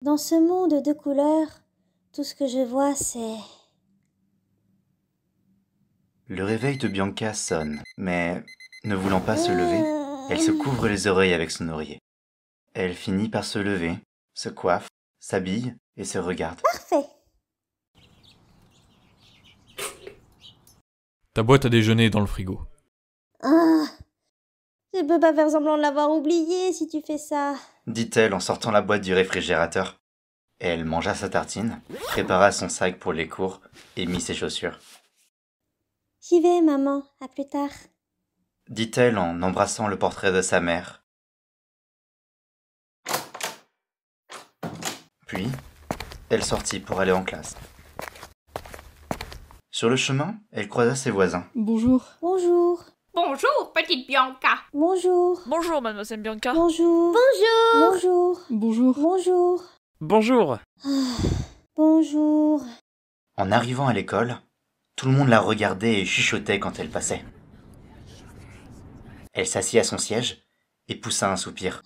Dans ce monde de couleurs, tout ce que je vois, c'est... Le réveil de Bianca sonne, mais ne voulant pas se lever, elle se couvre les oreilles avec son oreiller. Elle finit par se lever, se coiffe, s'habille et se regarde. Parfait. Ta boîte à déjeuner est dans le frigo. Ah, je peux pas faire semblant de l'avoir oublié si tu fais ça. Dit-elle en sortant la boîte du réfrigérateur. Elle mangea sa tartine, prépara son sac pour les cours et mit ses chaussures. J'y vais, maman. À plus tard. Dit-elle en embrassant le portrait de sa mère. Puis, elle sortit pour aller en classe. Sur le chemin, elle croisa ses voisins. Bonjour. Bonjour. Bonjour, petite Bianca. Bonjour. Bonjour, mademoiselle Bianca. Bonjour. Bonjour. Bonjour. Bonjour. Bonjour. Bonjour. Bonjour. En arrivant à l'école, tout le monde la regardait et chuchotait quand elle passait. Elle s'assit à son siège et poussa un soupir.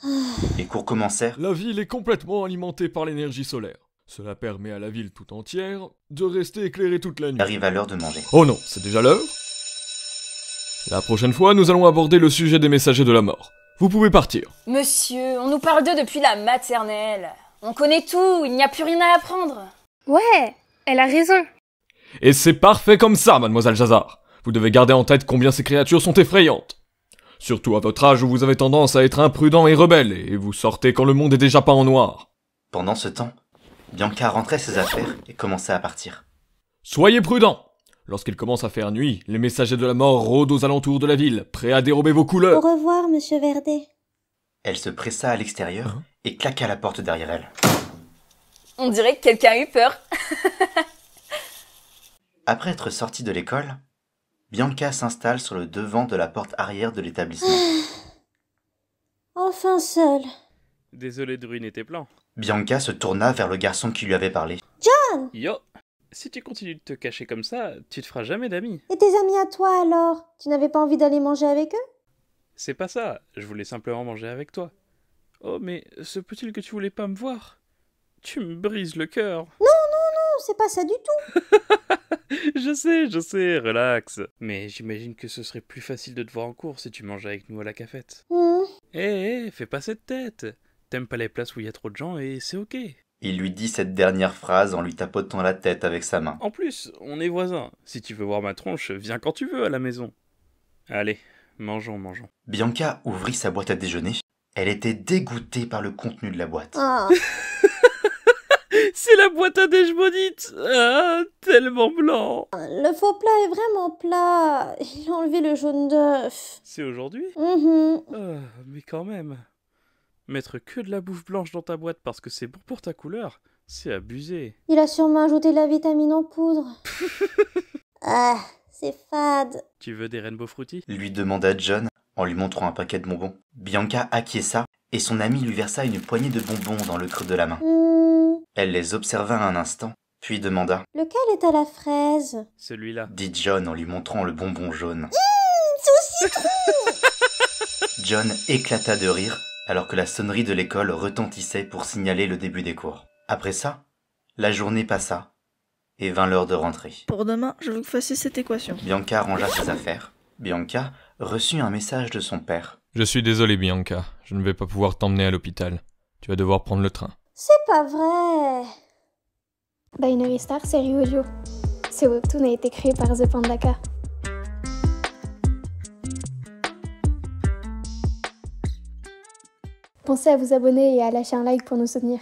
Les cours commencèrent. La ville est complètement alimentée par l'énergie solaire. Cela permet à la ville tout entière de rester éclairée toute la nuit. Arrive à l'heure de manger. Oh non, c'est déjà l'heure. La prochaine fois, nous allons aborder le sujet des messagers de la mort. Vous pouvez partir. Monsieur, on nous parle d'eux depuis la maternelle. On connaît tout, il n'y a plus rien à apprendre. Ouais, elle a raison. Et c'est parfait comme ça, mademoiselle Jazar. Vous devez garder en tête combien ces créatures sont effrayantes. Surtout à votre âge où vous avez tendance à être imprudent et rebelle, et vous sortez quand le monde est déjà peint en noir. Pendant ce temps, Bianca rentrait ses affaires et commençait à partir. Soyez prudents. Lorsqu'il commence à faire nuit, les messagers de la mort rôdent aux alentours de la ville, prêts à dérober vos Au couleurs. revoir, monsieur Verdet. Elle se pressa à l'extérieur et claqua la porte derrière elle. On dirait que quelqu'un a eu peur. Après être sortie de l'école, Bianca s'installe sur le devant de la porte arrière de l'établissement. Enfin seul. Désolé de ruiner tes plans. Bianca se tourna vers le garçon qui lui avait parlé. Yo, si tu continues de te cacher comme ça, tu te feras jamais d'amis. Et tes amis à toi alors? Tu n'avais pas envie d'aller manger avec eux? C'est pas ça, je voulais simplement manger avec toi. Oh, mais se peut-il que tu voulais pas me voir? Tu me brises le cœur. Non, c'est pas ça du tout. Je sais, relax. Mais j'imagine que ce serait plus facile de te voir en cours si tu mangeais avec nous à la cafette. Fais pas cette tête. T'aimes pas les places où il y a trop de gens et c'est ok. Il lui dit cette dernière phrase en lui tapotant la tête avec sa main. En plus, on est voisins. Si tu veux voir ma tronche, viens quand tu veux à la maison. Allez, mangeons. Bianca ouvrit sa boîte à déjeuner. Elle était dégoûtée par le contenu de la boîte. Ah. C'est la boîte à déj maudite. Ah, tellement blanc. Le faux plat est vraiment plat. Il a enlevé le jaune d'œuf. C'est aujourd'hui? Mhm. Mais quand même. Mettre que de la bouffe blanche dans ta boîte parce que c'est bon pour ta couleur, c'est abusé. Il a sûrement ajouté de la vitamine en poudre. Ah, c'est fade. Tu veux des Rainbow Fruity? Lui demanda John en lui montrant un paquet de bonbons. Bianca acquiesça et son ami lui versa une poignée de bonbons dans le creux de la main. Elle les observa un instant, puis demanda « Lequel est à la fraise? Celui-là. » dit John en lui montrant le bonbon jaune. C'est au citron. John éclata de rire alors que la sonnerie de l'école retentissait pour signaler le début des cours. Après ça, la journée passa et vint l'heure de rentrer. Pour demain, je veux que vous fassiez cette équation. Bianca rangea ses affaires. Bianca reçut un message de son père. Je suis désolé, Bianca. Je ne vais pas pouvoir t'emmener à l'hôpital. Tu vas devoir prendre le train. C'est pas vrai. Binary Star, c'est Ryujo. Ce webtoon a été créé par The Pandaka. Pensez à vous abonner et à lâcher un like pour nous soutenir.